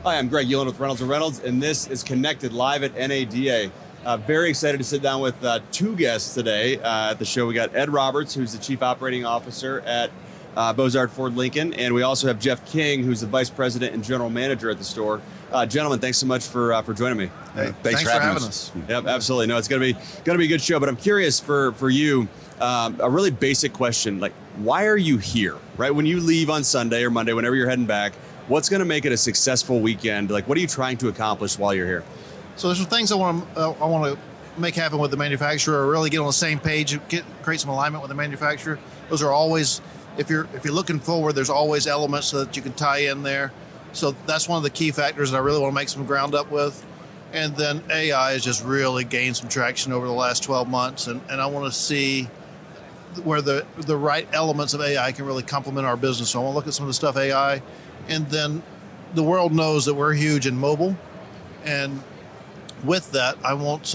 Hi, I'm Greg Uland with Reynolds, and this is Connected live at NADA. Very excited to sit down with two guests today at the show. We got Ed Roberts, who's the Chief Operating Officer at Bozard Ford Lincoln, and we also have Jeff King, who's the Vice President and General Manager at the store. Gentlemen, thanks so much for joining me. Hey, thanks for having us. Yep, absolutely. No, it's gonna be a good show. But I'm curious for you, a really basic question: like, why are you here? Right when you leave on Sunday or Monday, whenever you're heading back, what's going to make it a successful weekend? Like, what are you trying to accomplish while you're here? So there's some things I want to make happen with the manufacturer, really get on the same page, create some alignment with the manufacturer. Those are always, if you're looking forward, there's always elements so that you can tie in there. So that's one of the key factors that I really want to make some ground up with. And then AI has just really gained some traction over the last 12 months, and I want to see where the right elements of AI can really complement our business. So I want to look at some of the stuff AI. And then the world knows that we're huge in mobile. And with that, I want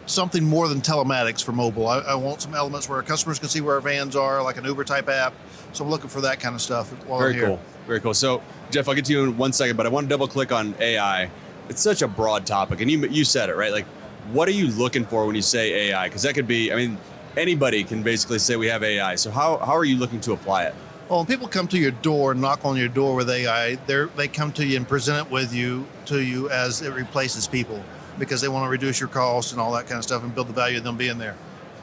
something more than telematics for mobile. I want some elements where our customers can see where our vans are, like an Uber type app. So I'm looking for that kind of stuff while I'm here. Very cool. Very cool. So Jeff, I'll get to you in 1 second, but I want to double click on AI. It's such a broad topic, and you said it, right? Like, what are you looking for when you say AI? Because that could be, I mean, anybody can basically say we have AI. So how are you looking to apply it? Well, when people come to your door and knock on your door with AI, they come to you and present it to you as it replaces people, because they want to reduce your costs and all that kind of stuff and build the value of them being there.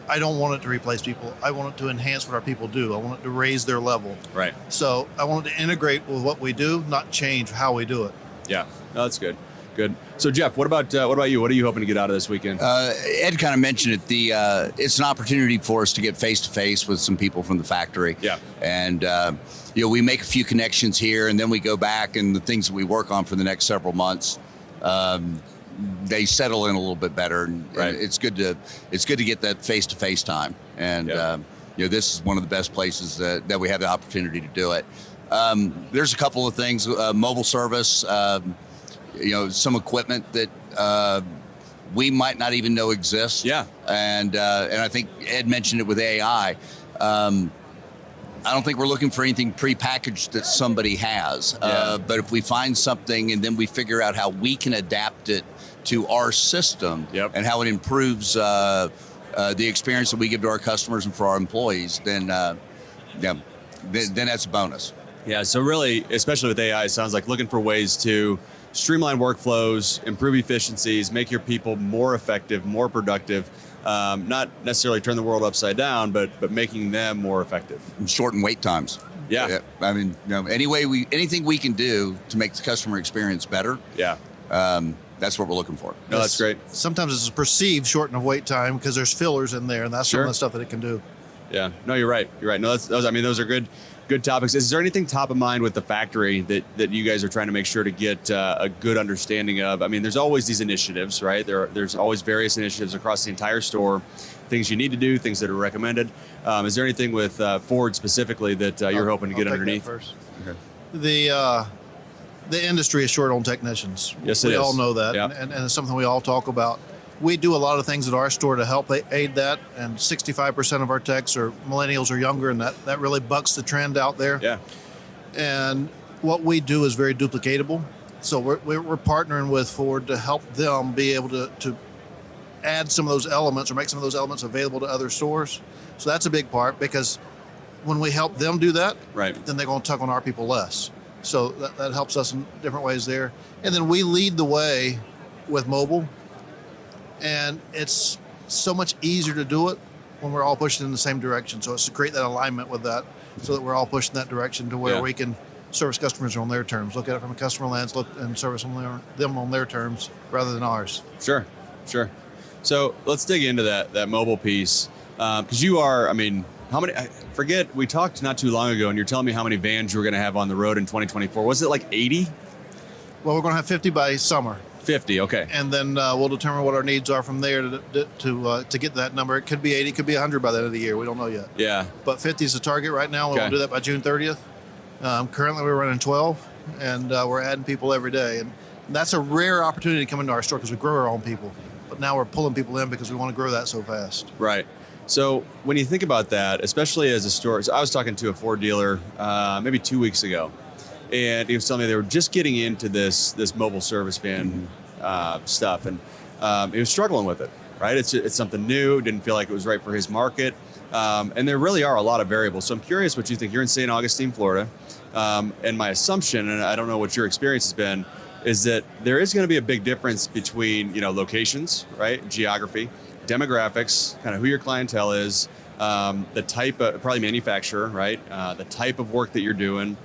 I don't want it to replace people. I want it to enhance what our people do. I want it to raise their level. Right. So I want it to integrate with what we do, not change how we do it. Yeah, no, that's good. Good. So Jeff, what about you? What are you hoping to get out of this weekend? Ed kind of mentioned it. It's an opportunity for us to get face to face with some people from the factory. Yeah. And we make a few connections here, and then we go back, and the things that we work on for the next several months, they settle in a little bit better. And it's good to get that face to face time. And this is one of the best places that we have the opportunity to do it. There's a couple of things. Mobile service. Some equipment that we might not even know exists. Yeah. And I think Ed mentioned it with AI. I don't think we're looking for anything prepackaged that somebody has. But if we find something and then we figure out how we can adapt it to our system and how it improves the experience that we give to our customers and for our employees, then that's a bonus. Yeah, so really, especially with AI, it sounds like looking for ways to streamline workflows, improve efficiencies, make your people more effective, more productive, not necessarily turn the world upside down, but making them more effective. And shorten wait times. Yeah. I mean, anything we can do to make the customer experience better. Yeah. That's what we're looking for. No, that's great. Sometimes it's a perceived shortening of wait time because there's fillers in there, and that's some of the stuff that it can do. Yeah. No, you're right. You're right. No, those are good topics. Is there anything top of mind with the factory that you guys are trying to make sure to get a good understanding of? I mean, there's always these initiatives, right? There's always various initiatives across the entire store, things you need to do, things that are recommended. Is there anything with Ford specifically that you're hoping to get underneath? First. Okay. The industry is short on technicians. Yes, it is. We all know that, Yep. and it's something we all talk about. We do a lot of things at our store to help aid that, and 65% of our techs are millennials or younger, and that really bucks the trend out there. Yeah. And what we do is very duplicatable. So we're partnering with Ford to help them be able to add some of those elements or make some of those elements available to other stores. So that's a big part, because when we help them do that, then they're going to tug on our people less. So that helps us in different ways there. And then we lead the way with mobile. And it's so much easier to do it when we're all pushing in the same direction. So it's to create that alignment with that, so that we're all pushing that direction to where we can service customers on their terms. Look at it from a customer lens, look and service them on their terms rather than ours. Sure. So let's dig into that mobile piece, because you are, I mean, how many? I forget. We talked not too long ago, and you're telling me how many vans you were going to have on the road in 2024. Was it like 80? Well, we're going to have 50 by summer. 50, okay. And then we'll determine what our needs are from there to get that number. It could be 80, could be 100 by the end of the year. We don't know yet. Yeah. But 50 is the target right now. We'll do that by June 30th. Currently, we're running 12, and we're adding people every day. And that's a rare opportunity to come into our store because we grow our own people. But now we're pulling people in because we want to grow that so fast. Right. So when you think about that, especially as a store, so I was talking to a Ford dealer maybe 2 weeks ago, and he was telling me they were just getting into this mobile service van stuff, and he was struggling with it. Right, it's something new. Didn't feel like it was right for his market, and there really are a lot of variables. So I'm curious what you think. You're in St. Augustine, Florida, and my assumption, and I don't know what your experience has been, is that there is going to be a big difference between locations, right, geography, demographics, kind of who your clientele is, the type of probably manufacturer, right, the type of work that you're doing.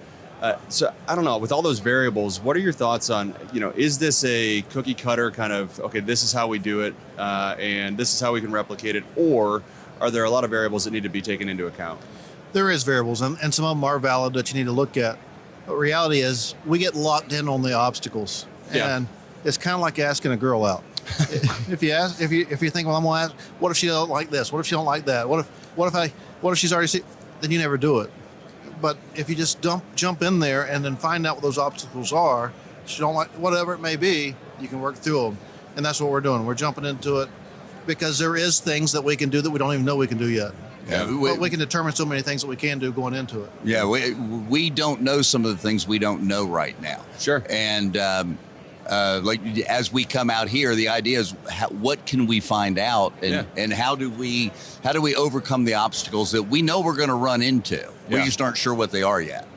So I don't know, with all those variables, what are your thoughts on, is this a cookie cutter kind of, okay, this is how we do it, and this is how we can replicate it, or are there a lot of variables that need to be taken into account? There is variables, and some of them are valid that you need to look at. But reality is, we get locked in on the obstacles, and it's kind of like asking a girl out. if you think, well, I'm gonna ask, what if she don't like this? What if she don't like that? What if she's already seen? Then you never do it. But if you just jump in there and then find out what those obstacles are, if you don't like whatever it may be, you can work through them. And that's what we're doing. We're jumping into it because there is things that we can do that we don't even know we can do yet. Yeah, but we can determine so many things that we can do going into it. Yeah, we don't know some of the things we don't know right now. Sure. And like as we come out here, the idea is what can we find out, and how do we overcome the obstacles that we know we're going to run into? We just aren't sure what they are yet.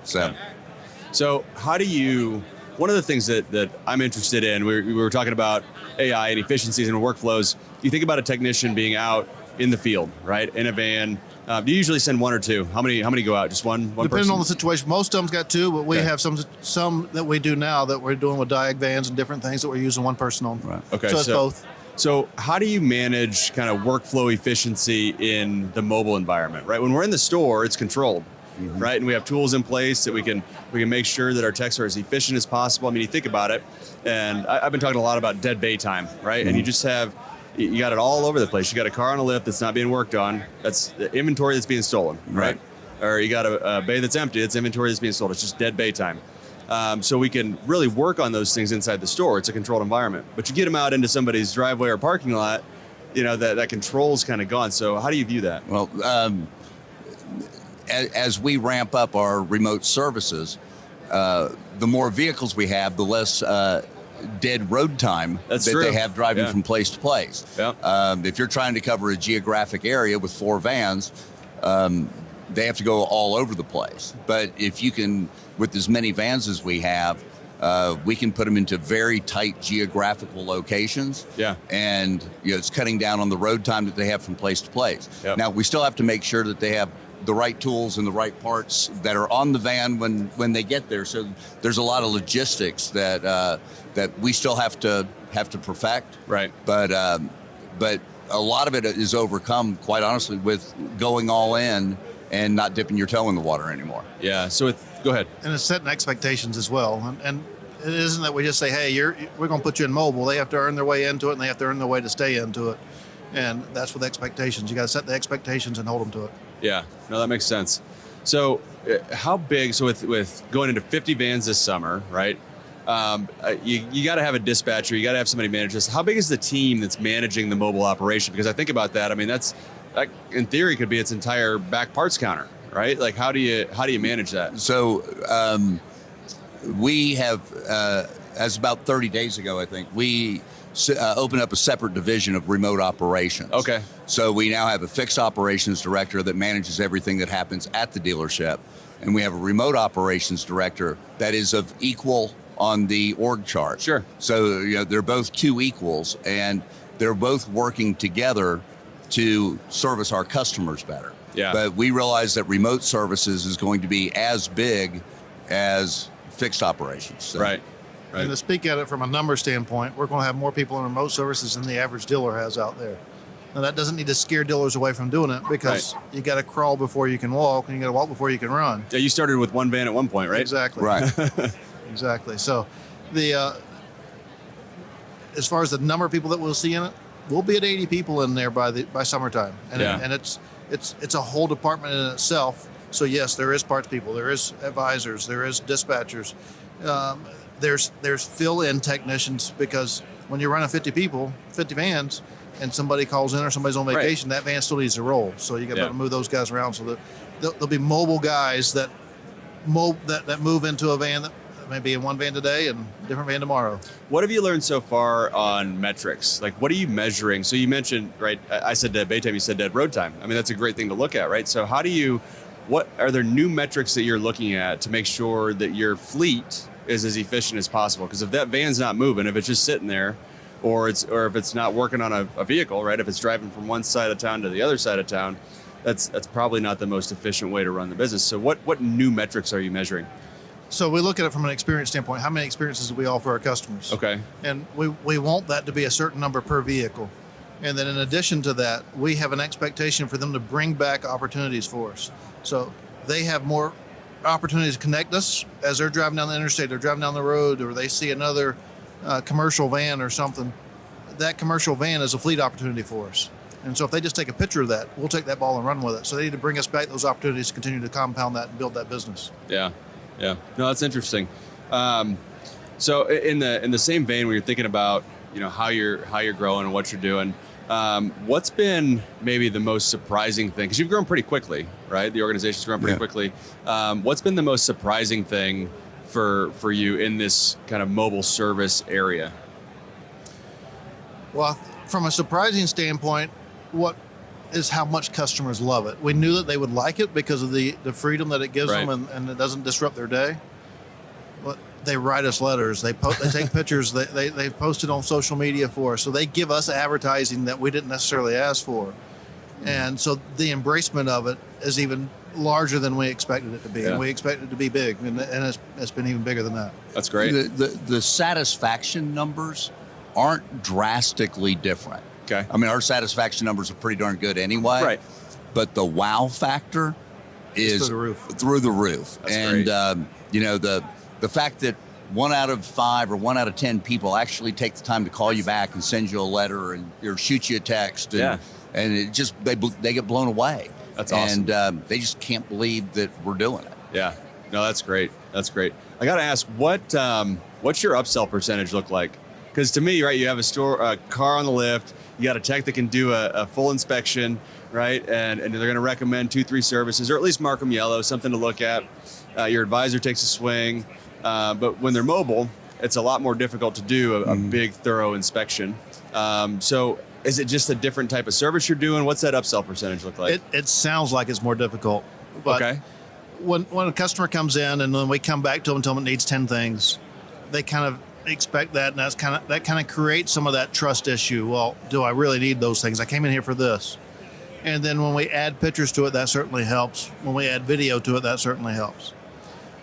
So how do you? One of the things that I'm interested in, we were talking about AI and efficiencies and workflows. You think about a technician being out in the field, right, in a van. Do you usually send one or two? How many go out? Just one Depending person? on the situation. Most of them's got two, but we have some that we do now that we're doing with diag vans and different things that we're using one person on. Right. Okay. So it's both. So how do you manage kind of workflow efficiency in the mobile environment, right? When we're in the store, it's controlled, right? And we have tools in place that we can make sure that our techs are as efficient as possible. I mean, you think about it, and I've been talking a lot about dead bay time, right? And you just you got it all over the place. You got a car on a lift that's not being worked on. That's the inventory that's being stolen, right? Or you got a bay that's empty. It's inventory that's being sold. It's just dead bay time. So we can really work on those things inside the store. It's a controlled environment. But you get them out into somebody's driveway or parking lot, that control's kind of gone. So how do you view that? Well, as we ramp up our remote services, the more vehicles we have, the less dead road time they have driving from place to place. If you're trying to cover a geographic area with 4 vans, they have to go all over the place. But if you can, with as many vans as we have, we can put them into very tight geographical locations. And it's cutting down on the road time that they have from place to place. Now, we still have to make sure that they have the right tools and the right parts that are on the van when they get there. So there's a lot of logistics that we still have to perfect. Right. But a lot of it is overcome, quite honestly, with going all in and not dipping your toe in the water anymore. Yeah. So go ahead. And it's setting expectations as well. And it isn't that we just say, hey, we're going to put you in mobile. They have to earn their way into it, and they have to earn their way to stay into it. And that's with expectations. You got to set the expectations and hold them to it. Yeah, no, that makes sense. So how big, so with going into 50 vans this summer, right? You got to have a dispatcher, you got to have somebody manage this. How big is the team that's managing the mobile operation? Because I think about that, I mean, that in theory could be its entire back parts counter, right? Like how do you manage that? So we have, as about 30 days ago, I think, we opened up a separate division of remote operations. Okay. So we now have a fixed operations director that manages everything that happens at the dealership. And we have a remote operations director that is of equal on the org chart. Sure. So they're both 2 equals, and they're both working together to service our customers better. Yeah. But we realize that remote services is going to be as big as fixed operations. So. Right. And to speak at it from a number standpoint, we're going to have more people in remote services than the average dealer has out there. Now, that doesn't need to scare dealers away from doing it, because you got to crawl before you can walk, and you got to walk before you can run. Yeah, you started with 1 van at one point, right? Exactly. Right. Exactly. So as far as the number of people that we'll see in it, we'll be at 80 people in there by summertime. And, and it's a whole department in itself. So yes, there is parts people, there is advisors, there is dispatchers. There's fill-in technicians, because when you're running 50 vans, and somebody calls in or somebody's on vacation, that van still needs to roll. So you got to move those guys around. So there'll be mobile guys that that move into a van that may be in one van today and a different van tomorrow. What have you learned so far on metrics? Like, what are you measuring? So you mentioned, right, I said dead bay time, you said dead road time. I mean, that's a great thing to look at, right? So what are there new metrics that you're looking at to make sure that your fleet is as efficient as possible? Because if that van's not moving, if it's just sitting there, or if it's not working on a vehicle, right? If it's driving from one side of town to the other side of town, that's probably not the most efficient way to run the business. So what new metrics are you measuring? So we look at it from an experience standpoint. How many experiences do we offer our customers? Okay. And we want that to be a certain number per vehicle. And then in addition to that, we have an expectation for them to bring back opportunities for us. So they have more opportunities to connect us as they're driving down the interstate, they're driving down the road, or they see another commercial van or something. That commercial van is a fleet opportunity for us. And so if they just take a picture of that, we'll take that ball and run with it. So they need to bring us back those opportunities to continue to compound that and build that business. Yeah. No, that's interesting. So in the same vein, when you're thinking about, how you're growing and what you're doing, what's been maybe the most surprising thing? Because you've grown pretty quickly, right? The organization's grown pretty quickly. What's been the most surprising thing for you in this kind of mobile service area? Well, from a surprising standpoint, what is how much customers love it. We knew that they would like it because of the freedom that it gives Right. them and it doesn't disrupt their day. But they write us letters. They take pictures. They post it on social media for us. So they give us advertising that we didn't necessarily ask for. And so the embracement of it is even larger than we expected it to be. Yeah. And we expected it to be big. And it's been even bigger than that. That's great. The satisfaction numbers aren't drastically different. Okay. I mean, our satisfaction numbers are pretty darn good anyway. Right. But the wow factor is through the roof. Through the roof. That's and great. The fact that 1 out of 5 or 1 out of 10 people actually take the time to call you back and send you a letter or shoot you a text, and it just they get blown away. That's awesome. And they just can't believe that we're doing it. Yeah. No, that's great. That's great. I got to ask, what's your upsell percentage look like? Because to me, right, you have a car on the lift, you got a tech that can do a full inspection, right? And they're going to recommend 2-3 services, or at least mark them yellow, something to look at. Your advisor takes a swing. But when they're mobile, it's a lot more difficult to do a big, thorough inspection. So is it just a different type of service you're doing? What's that upsell percentage look like? It sounds like it's more difficult. But okay. When a customer comes in and then we come back to them and tell them it needs 10 things, they kind of expect that, and that kind of creates some of that trust issue. Well, do I really need those things? I came in here for this. And then when we add pictures to it, that certainly helps. When we add video to it, that certainly helps.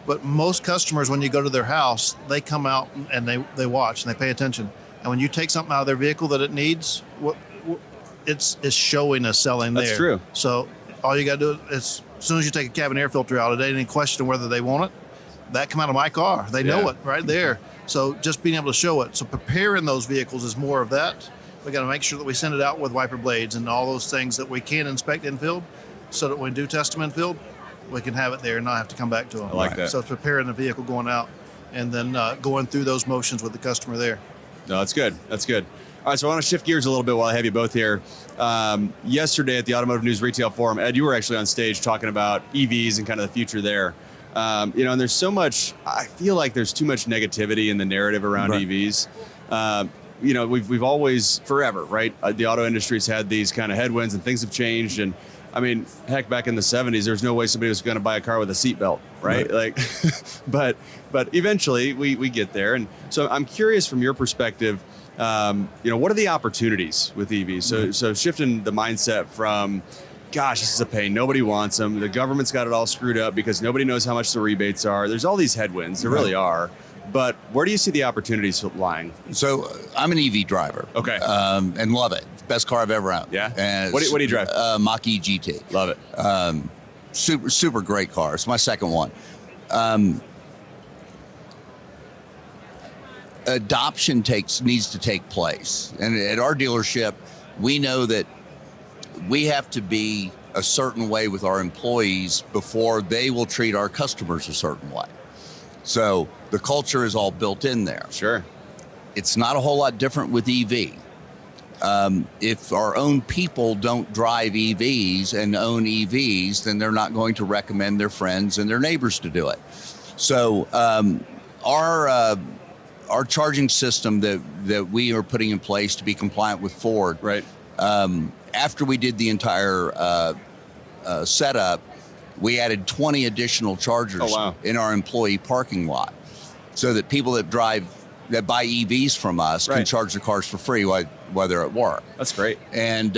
But most customers, when you go to their house, they come out and they watch and they pay attention. And when you take something out of their vehicle that it needs, it's showing us selling there. That's true. So all you got to do is, as soon as you take a cabin air filter out, it ain't any question whether they want it. That come out of my car. They know it right there. So just being able to show it. So preparing those vehicles is more of that. We got to make sure that we send it out with wiper blades and all those things that we can inspect in field, so that when we do test them in field, we can have it there and not have to come back to them. I like that. So it's preparing the vehicle going out and then going through those motions with the customer there. No, that's good. That's good. All right, so I want to shift gears a little bit while I have you both here. Yesterday at the Automotive News Retail Forum, Ed, you were actually on stage talking about EVs and kind of the future there. And there's so much, I feel like there's too much negativity in the narrative around EVs. We've always, forever, right? The auto industry's had these kind of headwinds and things have changed. And I mean, heck, back in the 70s, there's no way somebody was going to buy a car with a seatbelt, right? Like, but eventually we get there. And so I'm curious from your perspective, what are the opportunities with EVs? So shifting the mindset from, gosh, this is a pain. Nobody wants them. The government's got it all screwed up because nobody knows how much the rebates are. There's all these headwinds. There really are. But where do you see the opportunities lying? So I'm an EV driver. Okay. And love it. Best car I've ever owned. Yeah. And What do you drive? Mach-E GT. Love it. Super great car. It's my second one. Adoption needs to take place. And at our dealership, we know that we have to be a certain way with our employees before they will treat our customers a certain way. So the culture is all built in there. Sure. It's not a whole lot different with EV. if our own people don't drive EVs and own EVs, then they're not going to recommend their friends and their neighbors to do it. So our charging system that we are putting in place to be compliant with Ford, Right. After we did the entire setup, we added 20 additional chargers Oh, wow. in our employee parking lot, so that people that buy EVs from us can Right. charge their cars for free while they're at work. That's great. And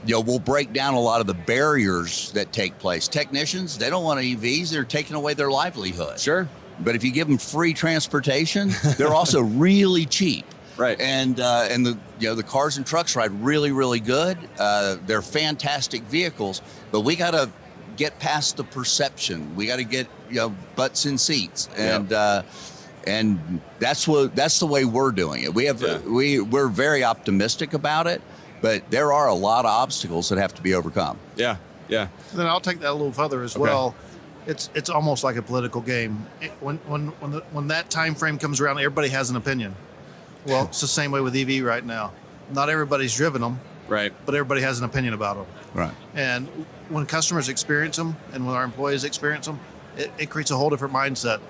we'll break down a lot of the barriers that take place. Technicians, they don't want EVs; they're taking away their livelihood. Sure. But if you give them free transportation, they're also really cheap. Right. And the cars and trucks ride really, really good. They're fantastic vehicles, but we got to get past the perception. We got to get butts in seats, and that's the way we're doing it. We're very optimistic about it, but there are a lot of obstacles that have to be overcome. Yeah. Yeah. Then I'll take that a little further as well. It's almost like a political game. When that time frame comes around, everybody has an opinion. Well, it's the same way with EV right now. Not everybody's driven them, Right. but everybody has an opinion about them. Right. And when customers experience them and when our employees experience them, it creates a whole different mindset.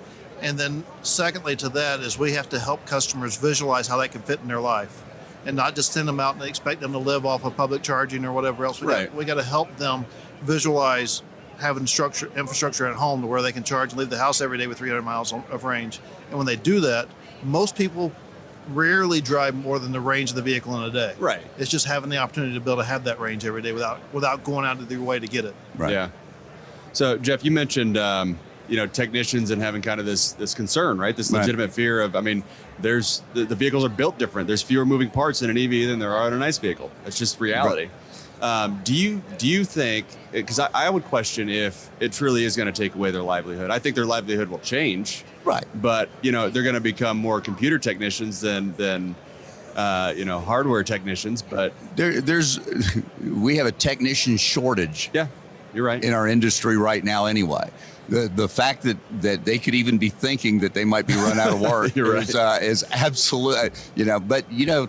And then secondly to that is we have to help customers visualize how that can fit in their life and not just send them out and expect them to live off of public charging or whatever else. We got to help them visualize having infrastructure at home to where they can charge and leave the house every day with 300 miles of range. And when they do that, most people rarely drive more than the range of the vehicle in a day. Right. It's just having the opportunity to be able to have that range every day without going out of their way to get it. Right. Yeah. So Jeff, you mentioned technicians and having kind of this concern, right? This legitimate fear of, there's the vehicles are built different. There's fewer moving parts in an EV than there are in an ICE vehicle. That's just reality. Right. Do you think, because I would question if it truly is going to take away their livelihood. I think their livelihood will change. Right. But they're going to become more computer technicians than hardware technicians. But we have a technician shortage. Yeah, you're right. In our industry right now, anyway. The fact that they could even be thinking that they might be run out of work is absolute. But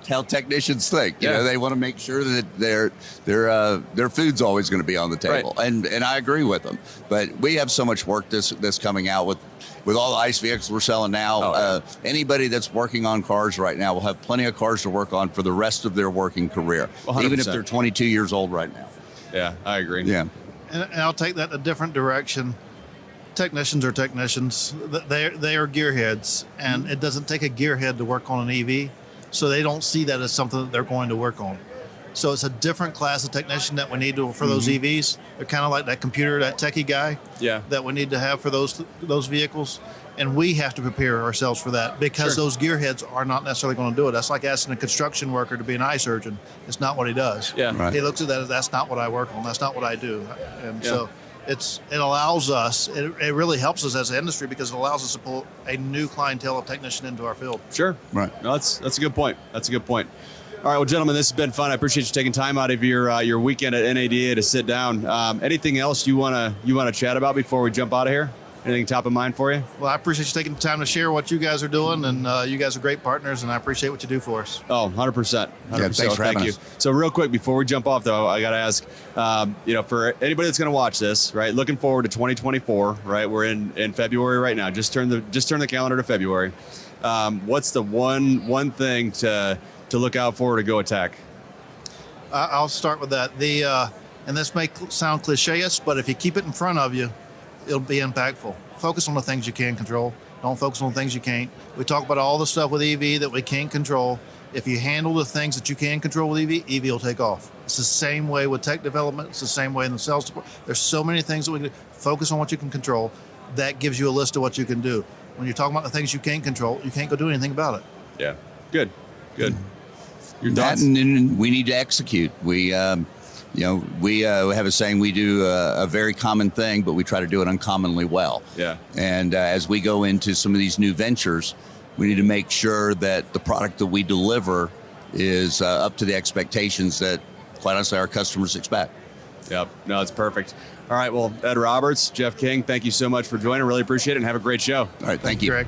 how technicians think. They want to make sure that their food's always going to be on the table, Right. and I agree with them. But we have so much work that's coming out with all the ICE vehicles we're selling now. Anybody that's working on cars right now will have plenty of cars to work on for the rest of their working career, 100%. even if they're 22 years old right now. Yeah, I agree. Yeah. And I'll take that in a different direction. Technicians are technicians. They are gearheads, and it doesn't take a gearhead to work on an EV, so they don't see that as something that they're going to work on. So it's a different class of technician that we need for those EVs. They're kind of like that computer, that techie guy that we need to have for those vehicles. And we have to prepare ourselves for that because those gearheads are not necessarily going to do it. That's like asking a construction worker to be an eye surgeon. It's not what he does. Yeah. Right. He looks at that as that's not what I work on. That's not what I do. And so it allows us, it really helps us as an industry because it allows us to pull a new clientele of technician into our field. Sure. Right. No, that's a good point. That's a good point. All right, well, gentlemen, this has been fun. I appreciate you taking time out of your weekend at NADA to sit down. Anything else you wanna chat about before we jump out of here? Anything top of mind for you? Well, I appreciate you taking the time to share what you guys are doing, and you guys are great partners, and I appreciate what you do for us. Oh, 100%. Yeah, thanks for Thank having you. us. So real quick, before we jump off, though, I got to ask, for anybody that's going to watch this, right, looking forward to 2024, right, we're in February right now. Just turn the calendar to February. What's the one thing to look out for to go attack? I'll start with that. And this may sound cliche-ish, but if you keep it in front of you, it'll be impactful. Focus on the things you can control. Don't focus on the things you can't. We talk about all the stuff with EV that we can't control. If you handle the things that you can control with EV will take off. It's the same way with tech development. It's the same way in the sales department. There's so many things that we can do. Focus on what you can control. That gives you a list of what you can do. When you're talking about the things you can't control, you can't go do anything about it. Yeah. Good. Your That thoughts? and we need to execute. We have a saying, we do a very common thing, but we try to do it uncommonly well. Yeah. And as we go into some of these new ventures, we need to make sure that the product that we deliver is up to the expectations that, quite honestly, our customers expect. Yep. No, it's perfect. All right. Well, Ed Roberts, Jeff King, thank you so much for joining. Really appreciate it, and have a great show. All right. Thank you. Greg.